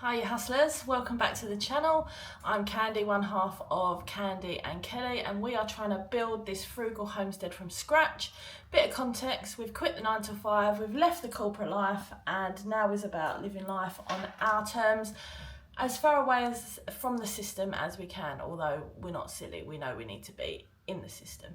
Hi you hustlers, welcome back to the channel. I'm Candy, one half of Candy and Kelly, and we are trying to build this frugal homestead from scratch. Bit of context, we've quit the 9 to 5, we've left the corporate life, and now is about living life on our terms, as far away as from the system as we can, although we're not silly, we know we need to be in the system.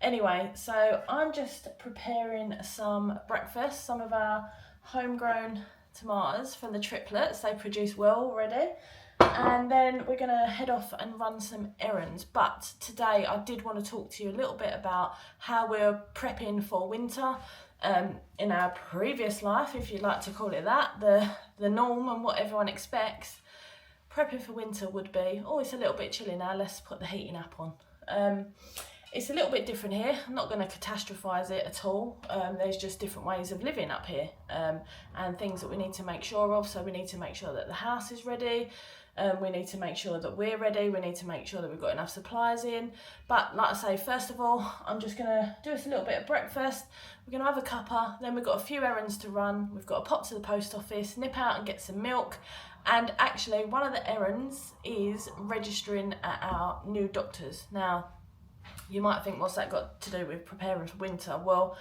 Anyway, so I'm just preparing some breakfast, some of our homegrown tomatoes from the triplets. They produce well already, and then we're gonna head off and run some errands. But today I did want to talk to you a little bit about how we're prepping for winter. In our previous life, if you'd like to call it that, the norm and what everyone expects, prepping for winter would be, oh, it's a little bit chilly now, let's put the heating up on. It's a little bit different here. I'm not going to catastrophise it at all. There's just different ways of living up here, and things that we need to make sure of. So we need to make sure that the house is ready. We need to make sure that we're ready. We need to make sure that we've got enough supplies in. But like I say, first of all, I'm just going to do us a little bit of breakfast. We're going to have a cuppa. Then we've got a few errands to run. We've got to pop to the post office, nip out and get some milk. And actually, one of the errands is registering at our new doctors. Now, you might think, what's that got to do with preparing for winter? Well,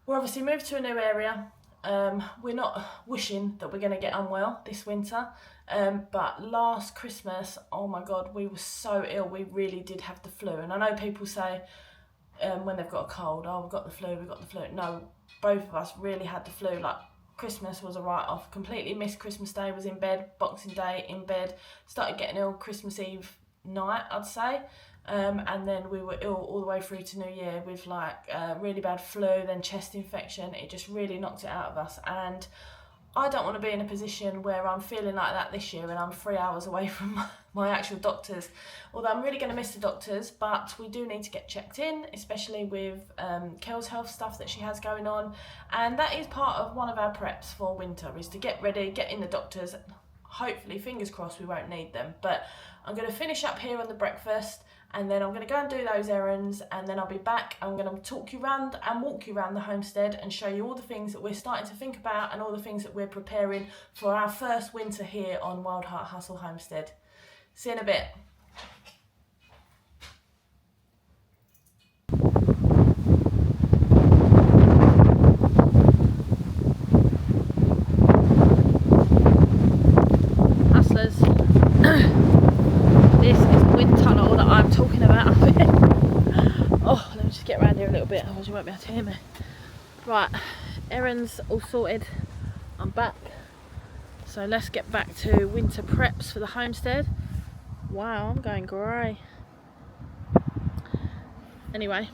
we're obviously moved to a new area. We're not wishing that we're going to get unwell this winter. But last Christmas, oh my God, we were so ill. We really did have the flu. And I know people say when they've got a cold, oh, we've got the flu, we've got the flu. No, both of us really had the flu. Like, Christmas was a write-off. Completely missed Christmas Day, was in bed. Boxing Day, in bed. Started getting ill Christmas Eve night, I'd say. And then we were ill all the way through to New Year with like really bad flu, then chest infection. It just really knocked it out of us, and I don't want to be in a position where I'm feeling like that this year and I'm 3 hours away from my actual doctors. Although I'm really going to miss the doctors, but we do need to get checked in, especially with Kel's health stuff that she has going on, and that is part of one of our preps for winter, is to get ready, get in the doctors. Hopefully, fingers crossed, we won't need them. But I'm going to finish up here on the breakfast, and then I'm going to go and do those errands, and then I'll be back. I'm going to talk you around and walk you around the homestead and show you all the things that we're starting to think about and all the things that we're preparing for our first winter here on Wild Heart Hustle Homestead. See you in a bit. Hustlers. This is the wind tunnel that I'm talking about up here. Oh, let me just get around here a little bit, otherwise you won't be able to hear me. Right, errands all sorted. I'm back. So let's get back to winter preps for the homestead. Wow, I'm going grey. Anyway,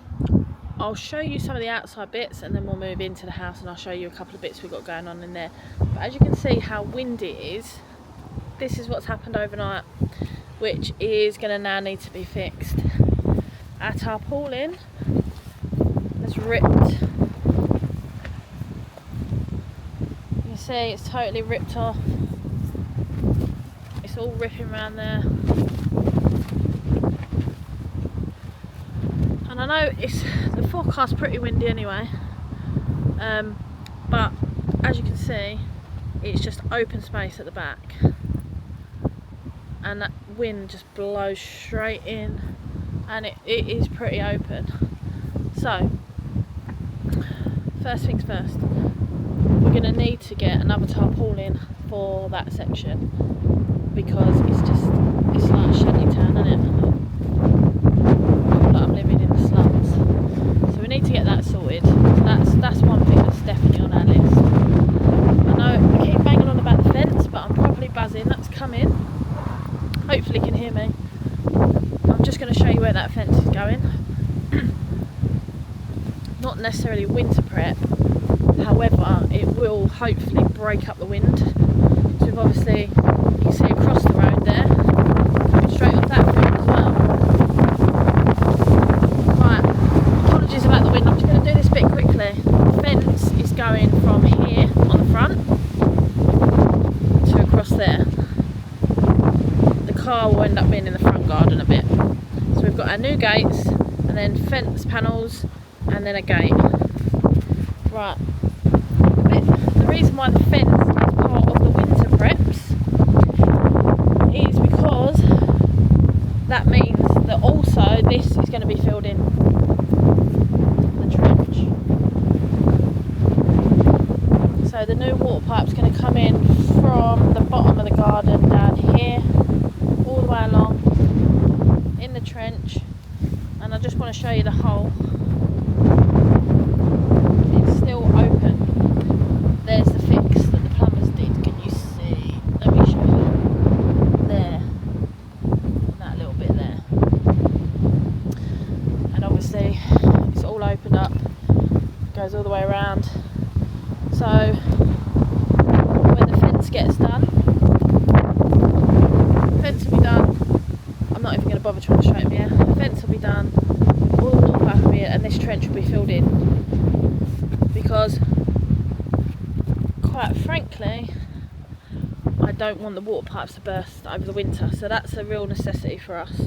I'll show you some of the outside bits and then we'll move into the house and I'll show you a couple of bits we've got going on in there. But as you can see how windy it is, this is what's happened overnight, which is going to now need to be fixed. Our tarpaulin has ripped. You can see it's totally ripped off. It's all ripping around there. And I know the forecast's pretty windy anyway, but as you can see, it's just open space at the back. And that wind just blows straight in, and it is pretty open. So first things first, we're going to need to get another tarpaulin for that section, because it's like a shanty town, isn't it? Like I'm living in the slums, so we need to get that sorted. So that's one thing that's definitely on our list. I know I keep banging on about the fence, but I'm probably buzzing. That's coming. Hopefully you can hear me. I'm just going to show you where that fence is going. Not necessarily winter prep, however it will hopefully break up the wind. So we've obviously, you can see across the road there, coming straight off that field as well. Right, apologies about the wind, I'm just going to do this bit quickly. The fence is going from here on the front to across there. Car will end up being in the front garden a bit. So we've got our new gates, and then fence panels, and then a gate. Right. The reason why the fence is part of the winter preps So the new water pipe's going to come in from the bottom of the garden down here, all the way along in the trench, and I just want to show you the hole. It's still open. There's the fix that the plumbers did. Can you see? Let me show you. There. That little bit there. And obviously it's all opened up. Goes all the way around. So when the fence gets done, the fence will be done. I'm not even going to bother trying to show it here. The fence will be done, all the water pipe will be in, and this trench will be filled in. Because, quite frankly, I don't want the water pipes to burst over the winter, so that's a real necessity for us.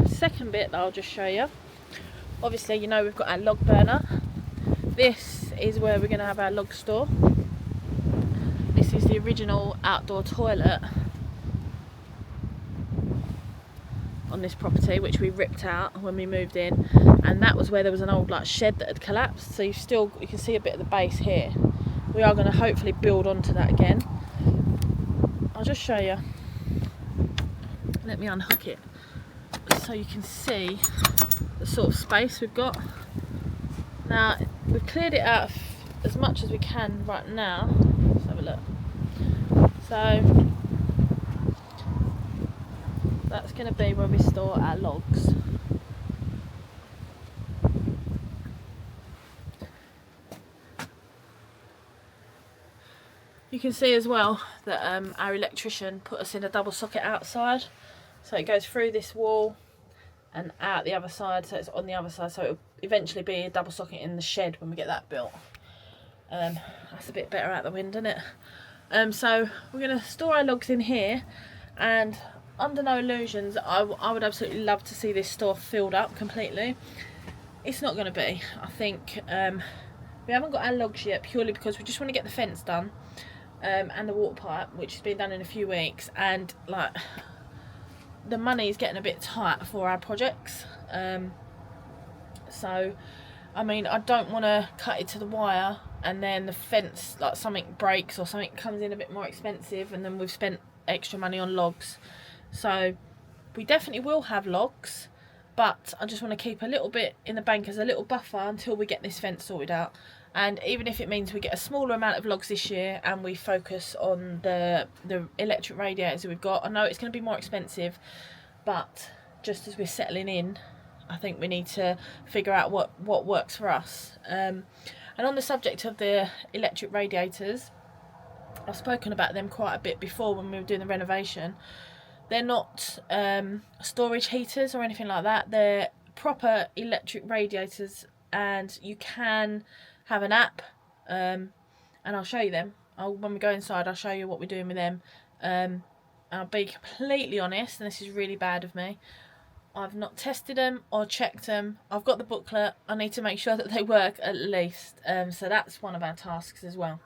Second bit that I'll just show you. Obviously, you know we've got our log burner. This is where we're going to have our log store. This is the original outdoor toilet on this property, which we ripped out when we moved in, and that was where there was an old like shed that had collapsed, so you can see a bit of the base here. We are going to hopefully build onto that again. I'll just show you. Let me unhook it so you can see the sort of space we've got. Now, we've cleared it out as much as we can right now. Let's have a look. So, that's going to be where we store our logs. You can see as well that our electrician put us in a double socket outside. So it goes through this wall and out the other side, so it's on the other side, so it'll eventually be a double socket in the shed when we get that built. That's a bit better out the wind, isn't it? So we're going to store our logs in here, and under no illusions, I would absolutely love to see this store filled up completely. It's not going to be. I think we haven't got our logs yet, purely because we just want to get the fence done, and the water pipe, which has been done in a few weeks, and like the money is getting a bit tight for our projects. So I mean, I don't want to cut it to the wire and then the fence, like something breaks or something comes in a bit more expensive, and then we've spent extra money on logs. So we definitely will have logs, but I just want to keep a little bit in the bank as a little buffer until we get this fence sorted out. And even if it means we get a smaller amount of logs this year and we focus on the electric radiators that we've got, I know it's going to be more expensive, but just as we're settling in, I think we need to figure out what works for us. And on the subject of the electric radiators, I've spoken about them quite a bit before when we were doing the renovation. They're not storage heaters or anything like that. They're proper electric radiators, and you can have an app, and I'll show you them. When we go inside, I'll show you what we're doing with them. I'll be completely honest, and this is really bad of me, I've not tested them or checked them. I've got the booklet. I need to make sure that they work at least. So that's one of our tasks as well.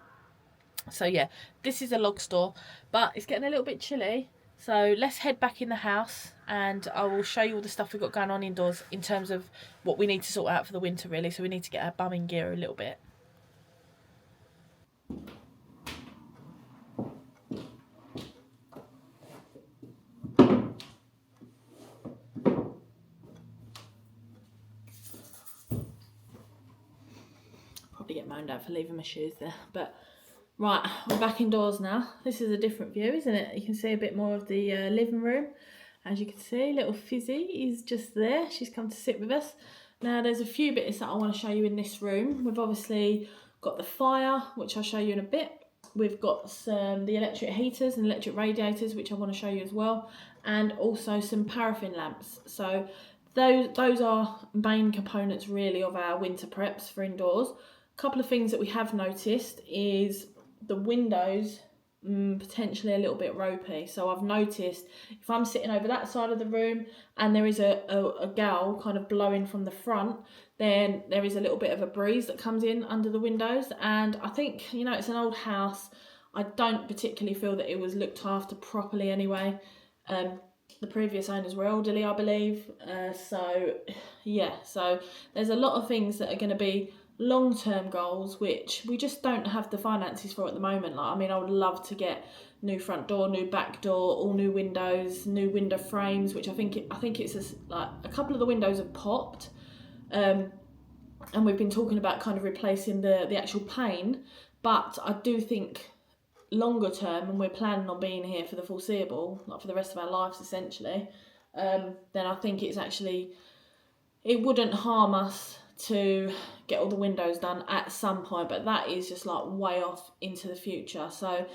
So yeah, this is a log store, but it's getting a little bit chilly. So let's head back in the house, and I will show you all the stuff we've got going on indoors in terms of what we need to sort out for the winter, really. So we need to get our bum in gear a little bit. Probably get moaned at for leaving my shoes there, but right, we're back indoors now. This is a different view, isn't it? You can see a bit more of the living room. As you can see, little Fizzy is just there. She's come to sit with us. Now, there's a few bits that I want to show you in this room. We've obviously got the fire, which I'll show you in a bit. We've got the electric heaters and electric radiators, which I want to show you as well. And also some paraffin lamps. So those are main components, really, of our winter preps for indoors. A couple of things that we have noticed is the windows potentially a little bit ropey. So I've noticed if I'm sitting over that side of the room and there is a gale kind of blowing from the front, then there is a little bit of a breeze that comes in under the windows. And I think, you know, it's an old house. I don't particularly feel that it was looked after properly anyway. The previous owners were elderly, I believe. So yeah, so there's a lot of things that are going to be long-term goals, which we just don't have the finances for at the moment. Like, I mean, I would love to get new front door, new back door, all new windows, new window frames, which I think it's like a couple of the windows have popped, and we've been talking about kind of replacing the actual pane. But I do think longer term, and we're planning on being here for the foreseeable, like for the rest of our lives essentially, then I think it wouldn't harm us to get all the windows done at some point, but that is just like way off into the future. So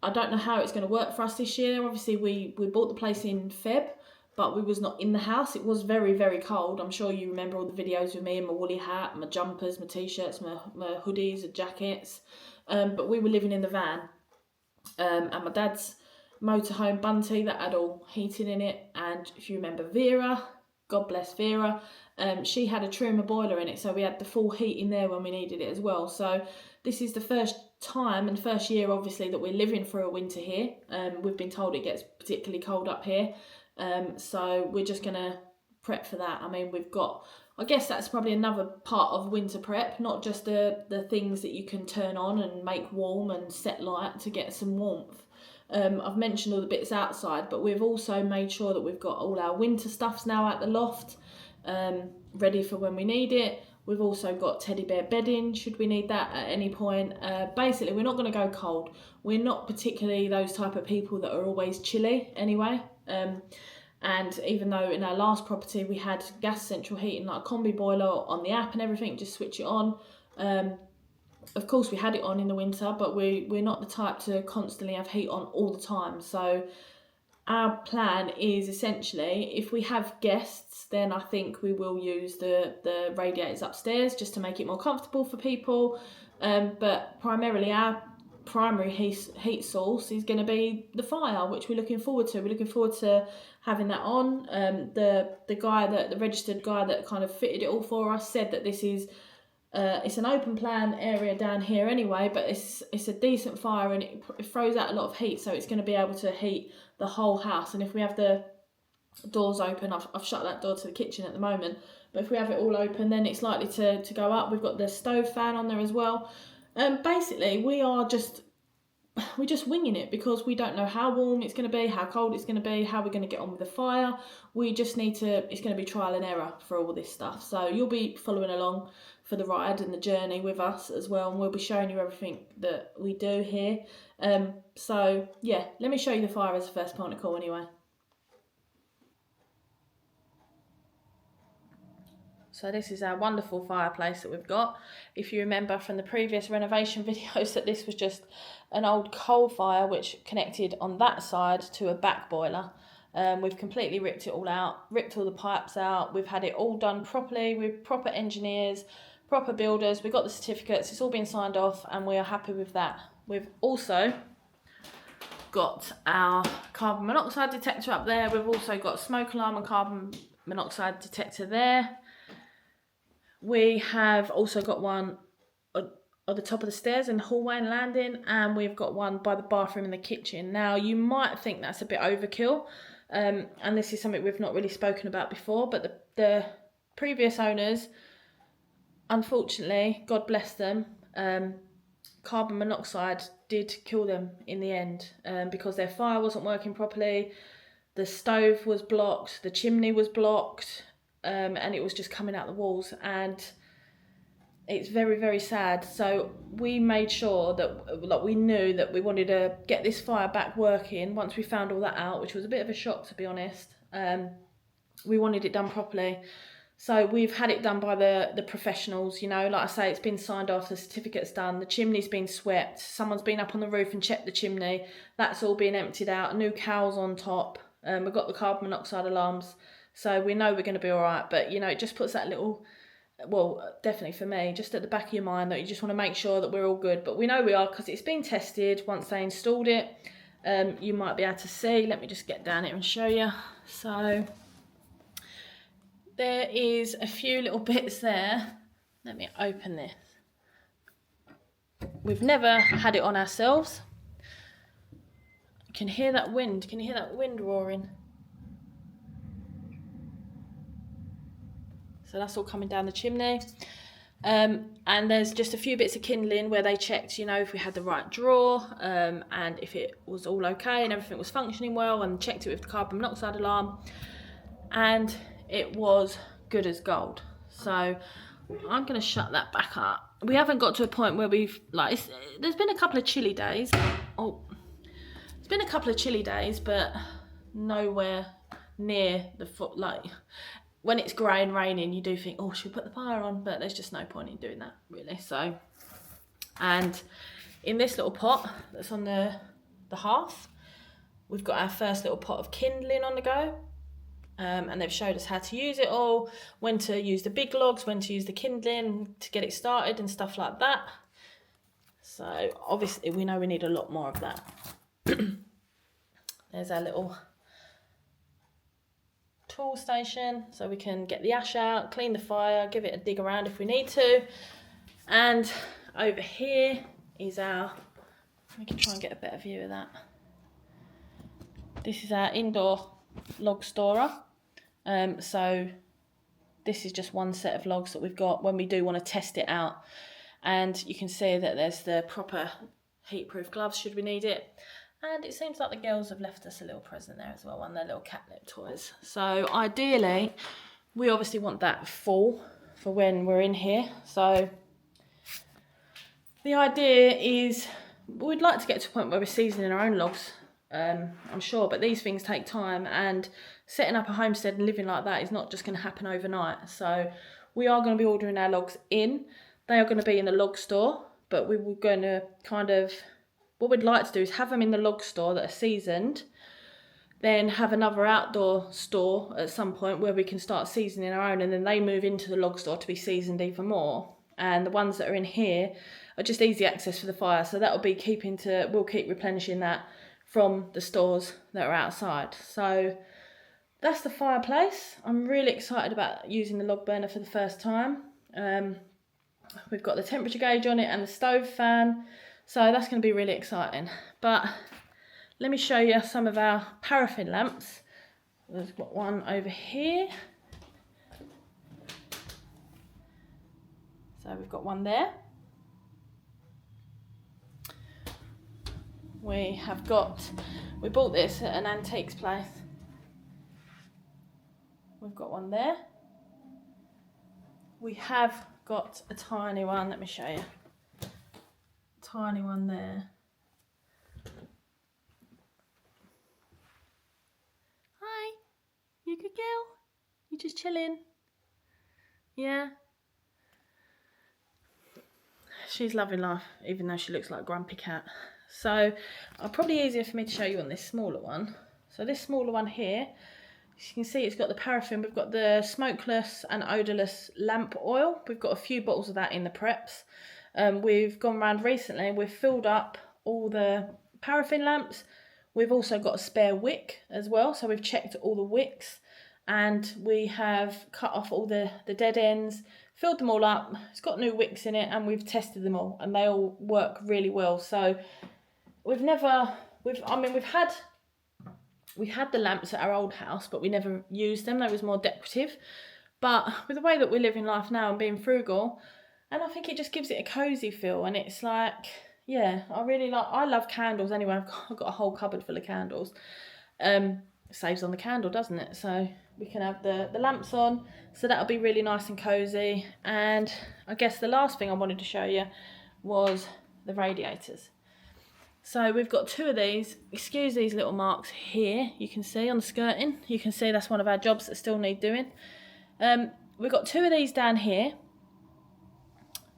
I don't know how it's going to work for us this year. Obviously we bought the place in Feb, but we was not in the house. It was very, very cold. I'm sure you remember all the videos with me and my woolly hat, my jumpers, my t-shirts, my hoodies and jackets, but we were living in the van, and my dad's motorhome Bunty that had all heating in it. And if you remember Vera, God bless Vera, she had a Truma boiler in it, so we had the full heat in there when we needed it as well. So this is the first time and first year obviously that we're living through a winter here. We've been told it gets particularly cold up here, so we're just gonna prep for that. I mean, I guess that's probably another part of winter prep, not just the things that you can turn on and make warm and set light to get some warmth. I've mentioned all the bits outside, but we've also made sure that we've got all our winter stuffs now at the loft, ready for when we need it. We've also got teddy bear bedding should we need that at any point. Basically, we're not going to go cold. We're not particularly those type of people that are always chilly anyway. And even though in our last property we had gas central heating, like a combi boiler on the app and everything, just switch it on. Of course we had it on in the winter, but we're not the type to constantly have heat on all the time. So our plan is essentially, if we have guests, then I think we will use the radiators upstairs just to make it more comfortable for people. But primarily our primary heat source is going to be the fire, which we're looking forward to. We're looking forward to having that on. The registered guy that kind of fitted it all for us said that this is it's an open plan area down here anyway, but it's a decent fire and it throws out a lot of heat, so it's going to be able to heat the whole house. And if we have the doors open, I've shut that door to the kitchen at the moment, but if we have it all open, then it's likely to go up. We've got the stove fan on there as well. Basically we're just winging it because we don't know how warm it's going to be, how cold it's going to be, how we're going to get on with the fire. We just it's going to be trial and error for all this stuff. So you'll be following along for the ride and the journey with us as well, and we'll be showing you everything that we do here. So yeah, let me show you the fire as the first point of call anyway. So this is our wonderful fireplace that we've got. If you remember from the previous renovation videos that this was just an old coal fire which connected on that side to a back boiler. We've completely ripped it all out, ripped all the pipes out. We've had it all done properly with proper engineers, proper builders. We've got the certificates, it's all been signed off and we are happy with that. We've also got our carbon monoxide detector up there. We've also got smoke alarm and carbon monoxide detector there. We have also got one at the top of the stairs in the hallway and landing, and we've got one by the bathroom and the kitchen. Now, you might think that's a bit overkill, and this is something we've not really spoken about before, but the previous owners, unfortunately, God bless them, carbon monoxide did kill them in the end, because their fire wasn't working properly, the stove was blocked, the chimney was blocked, and it was just coming out the walls, and it's very, very sad. So we made sure that, like, we knew that we wanted to get this fire back working once we found all that out, which was a bit of a shock, to be honest. We wanted it done properly, so we've had it done by the professionals. You know, like I say, it's been signed off, the certificate's done, the chimney's been swept, someone's been up on the roof and checked the chimney, that's all been emptied out, new cowls on top, we've got the carbon monoxide alarms. So we know we're going to be all right, but, you know, it just puts that little, well, definitely for me, just at the back of your mind that you just want to make sure that we're all good. But we know we are because it's been tested once they installed it. You might be able to see. Let me just get down here and show you. So there is a few little bits there. Let me open this. We've never had it on ourselves. You can hear that wind. Can you hear that wind roaring? So that's all coming down the chimney. And there's just a few bits of kindling where they checked, you know, if we had the right drawer, and if it was all okay and everything was functioning well, and checked it with the carbon monoxide alarm, and it was good as gold. So I'm going to shut that back up. We haven't got to a point where we've, like, there's been a couple of chilly days. Oh, it's been a couple of chilly days, but nowhere near the foot, like, when it's grey and raining, you do think, oh, should we put the fire on? But there's just no point in doing that, really. So, and in this little pot that's on the hearth, we've got our first little pot of kindling on the go. And they've showed us how to use it all, when to use the big logs, when to use the kindling to get it started and stuff like that. So, obviously, we know we need a lot more of that. There's our little tool station, so we can get the ash out, clean the fire, give it a dig around if we need to. And over here is our, we can try and get a better view of that. This is our indoor log storer. So this is just one set of logs that we've got when we do want to test it out. And you can see that there's the proper heat-proof gloves should we need it. And it seems like the girls have left us a little present there as well, one of their little catnip toys. So ideally, we obviously want that full for when we're in here. So the idea is we'd like to get to a point where we're seasoning our own logs, I'm sure, but these things take time, and setting up a homestead and living like that is not just going to happen overnight. So we are going to be ordering our logs in. They are going to be in the log store, but we were going to kind of, what we'd like to do is have them in the log store that are seasoned, then have another outdoor store at some point where we can start seasoning our own, and then they move into the log store to be seasoned even more. And the ones that are in here are just easy access for the fire, so that'll be we'll keep replenishing that from the stores that are outside. So that's the fireplace. I'm really excited about using the log burner for the first time. We've got the temperature gauge on it and the stove fan. So that's going to be really exciting. But let me show you some of our paraffin lamps. There's got one over here. So we've got one there. We bought this at an antiques place. We've got one there. We have got a tiny one, let me show you. Tiny one there. Hi, you good girl? You just chilling? Yeah? She's loving life, even though she looks like a grumpy cat. So, probably easier for me to show you on this smaller one. So this smaller one here, as you can see, it's got the paraffin. We've got the smokeless and odourless lamp oil. We've got a few bottles of that in the preps. We've gone around recently, we've filled up all the paraffin lamps. We've also got a spare wick as well, so we've checked all the wicks, and we have cut off all the dead ends, filled them all up. It's got new wicks in it, and we've tested them all, and they all work really well. So we had the lamps at our old house, but we never used them. They was more decorative. But with the way that we live in life now and being frugal, and I think it just gives it a cosy feel, and it's like, yeah, I love candles anyway. I've got a whole cupboard full of candles. Saves on the candle, doesn't it? So we can have the lamps on, so that'll be really nice and cosy. And I guess the last thing I wanted to show you was the radiators. So we've got two of these. Excuse these little marks here, you can see on the skirting. You can see that's one of our jobs that still need doing. We've got two of these down here,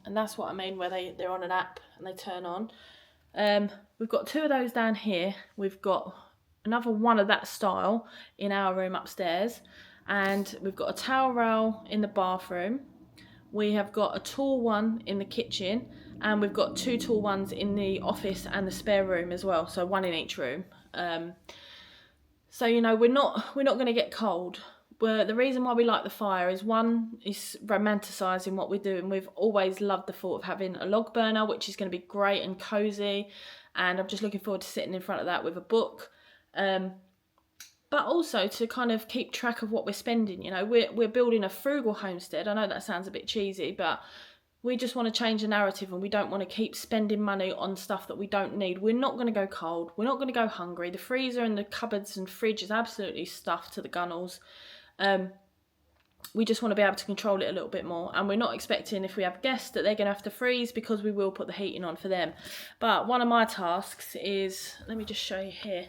and that's what I mean where they're on an app and they turn on. We've got two of those down here. We've got another one of that style in our room upstairs, and we've got a towel rail in the bathroom. We have got a tall one in the kitchen, and we've got two tall ones in the office and the spare room as well, so one in each room. So, you know, we're not going to get cold. But the reason why we like the fire is, one, is romanticising what we do, and we've always loved the thought of having a log burner, which is going to be great and cosy, and I'm just looking forward to sitting in front of that with a book. But also to kind of keep track of what we're spending. You know, we're building a frugal homestead. I know that sounds a bit cheesy, but We just want to change the narrative, and we don't want to keep spending money on stuff that we don't need. We're not going to go cold. We're not going to go hungry. The freezer and the cupboards and fridge is absolutely stuffed to the gunnels. We just want to be able to control it a little bit more. And we're not expecting, if we have guests, that they're going to have to freeze, because we will put the heating on for them. But one of my tasks is, let me just show you here.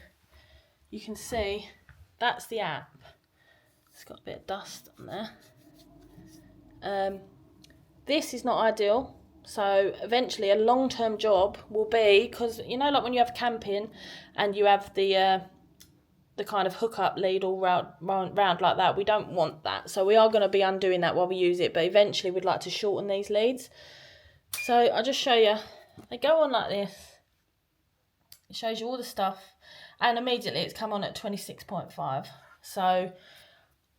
You can see that's the app. It's got a bit of dust on there. This is not ideal, so eventually a long-term job will be, because you know, like when you have camping and you have the kind of hookup lead all round like that, we don't want that. So we are going to be undoing that while we use it, but eventually we'd like to shorten these leads. So I'll just show you. They go on like this. It shows you all the stuff, and immediately it's come on at 26.5. So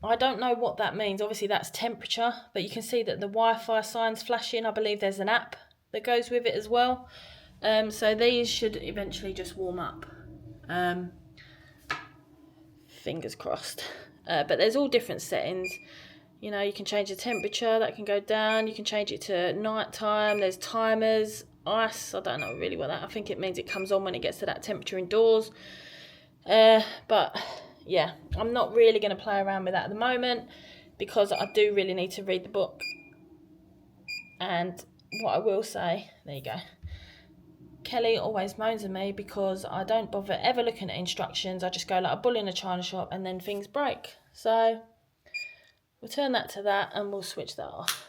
I don't know what that means. Obviously that's temperature, but you can see that the Wi-Fi sign's flashing. I believe there's an app that goes with it as well. So these should eventually just warm up. Fingers crossed. But there's all different settings. You know, you can change the temperature, that can go down. You can change it to night time. There's timers, ice. I don't know really what that, I think it means it comes on when it gets to that temperature indoors. But yeah, I'm not really going to play around with that at the moment, because I do really need to read the book. And what I will say, there you go, Kelly always moans at me because I don't bother ever looking at instructions. I just go like a bull in a china shop, and then things break. So we'll turn that to that, and we'll switch that off.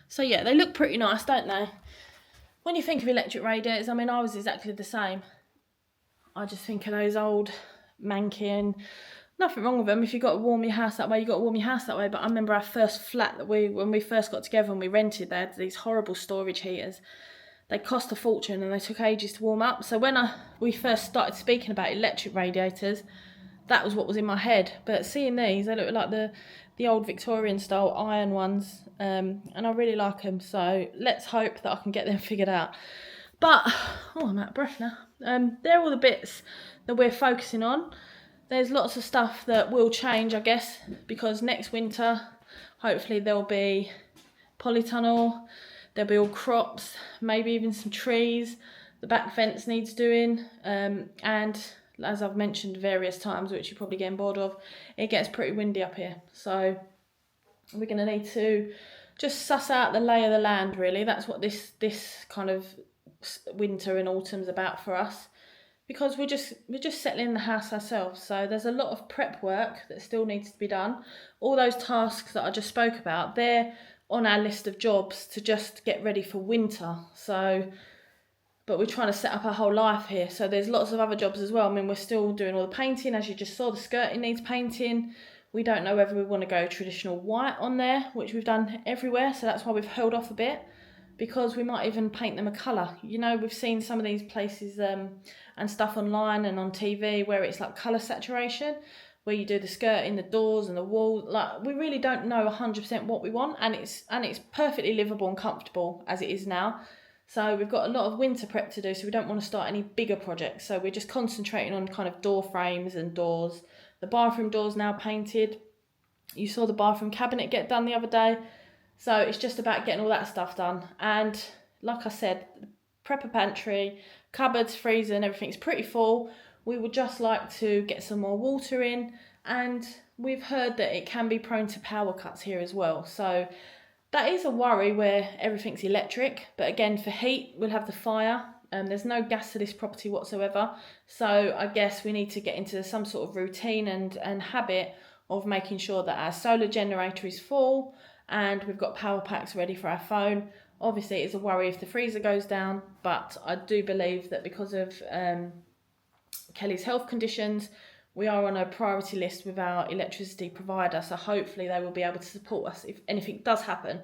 So yeah, they look pretty nice, don't they? When you think of electric radiators, I mean, I was exactly the same. I just think of those old manky, and nothing wrong with them. If you've got to warm your house that way, you've got to warm your house that way. But I remember our first flat that when we first got together and we rented, they had these horrible storage heaters. They cost a fortune and they took ages to warm up. So when we first started speaking about electric radiators, that was what was in my head. But seeing these, they look like the old Victorian style iron ones, and I really like them. So let's hope that I can get them figured out. But, oh, I'm out of breath now. They're all the bits that we're focusing on. There's lots of stuff that will change, I guess, because next winter, hopefully there'll be polytunnel, there'll be all crops, maybe even some trees. The back fence needs doing, and as I've mentioned various times, which you're probably getting bored of, it gets pretty windy up here. So we're going to need to just suss out the lay of the land, really. That's what this kind of winter and autumn's about for us, because we're just settling the house ourselves. So there's a lot of prep work that still needs to be done. All those tasks that I just spoke about, they're on our list of jobs to just get ready for winter. So, but we're trying to set up our whole life here, so there's lots of other jobs as well. I mean, we're still doing all the painting. As you just saw, the skirting needs painting. We don't know whether we want to go traditional white on there, which we've done everywhere, so that's why we've held off a bit, because we might even paint them a colour. You know, we've seen some of these places and stuff online and on TV where it's like colour saturation, where you do the skirting, the doors and the wall. Like, we really don't know 100% what we want, and it's perfectly livable and comfortable as it is now. So we've got a lot of winter prep to do, so we don't want to start any bigger projects. So we're just concentrating on kind of door frames and doors. The bathroom door's now painted. You saw the bathroom cabinet get done the other day. So it's just about getting all that stuff done. And like I said, prepper pantry, cupboards, freezer and everything's pretty full. We would just like to get some more water in, and we've heard that it can be prone to power cuts here as well. So that is a worry where everything's electric, but again, for heat, we'll have the fire. There's no gas to this property whatsoever. So I guess we need to get into some sort of routine and habit of making sure that our solar generator is full and we've got power packs ready for our phone. Obviously, it's a worry if the freezer goes down, but I do believe that because of Kelly's health conditions, we are on a priority list with our electricity provider, so hopefully they will be able to support us if anything does happen.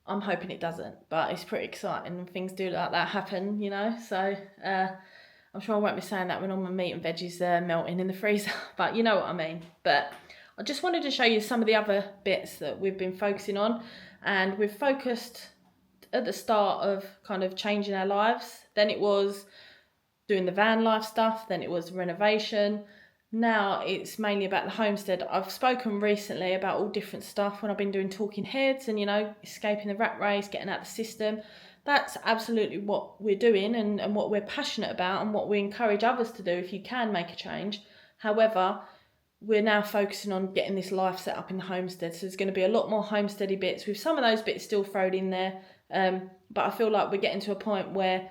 I'm hoping it doesn't, but it's pretty exciting when things do like that happen, you know. So I'm sure I won't be saying that when all my meat and veggies are melting in the freezer, but you know what I mean. But I just wanted to show you some of the other bits that we've been focusing on, and we've focused at the start of kind of changing our lives. Then it was doing the van life stuff, then it was renovation. now it's mainly about the homestead. I've spoken recently about all different stuff when I've been doing talking heads and, you know, escaping the rat race, getting out of the system. That's absolutely what we're doing and what we're passionate about and what we encourage others to do if you can make a change. However, we're now focusing on getting this life set up in the homestead. So there's going to be a lot more homesteady bits with some of those bits still thrown in there. But I feel like we're getting to a point where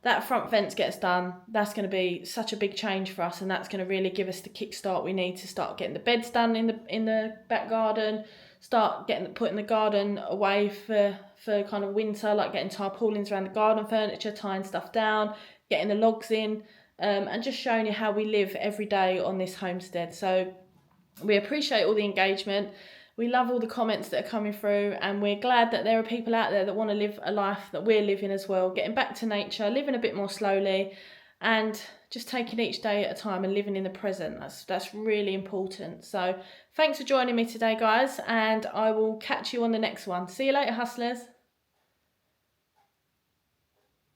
that front fence gets done. That's going to be such a big change for us, and that's going to really give us the kickstart we need to start getting the beds done in the back garden, start putting the garden away for kind of winter, like getting tarpaulins around the garden furniture, tying stuff down, getting the logs in, and just showing you how we live every day on this homestead. So we appreciate all the engagement. We love all the comments that are coming through, and we're glad that there are people out there that want to live a life that we're living as well, getting back to nature, living a bit more slowly, and just taking each day at a time and living in the present. That's really important. So thanks for joining me today, guys, and I will catch you on the next one. See you later, hustlers.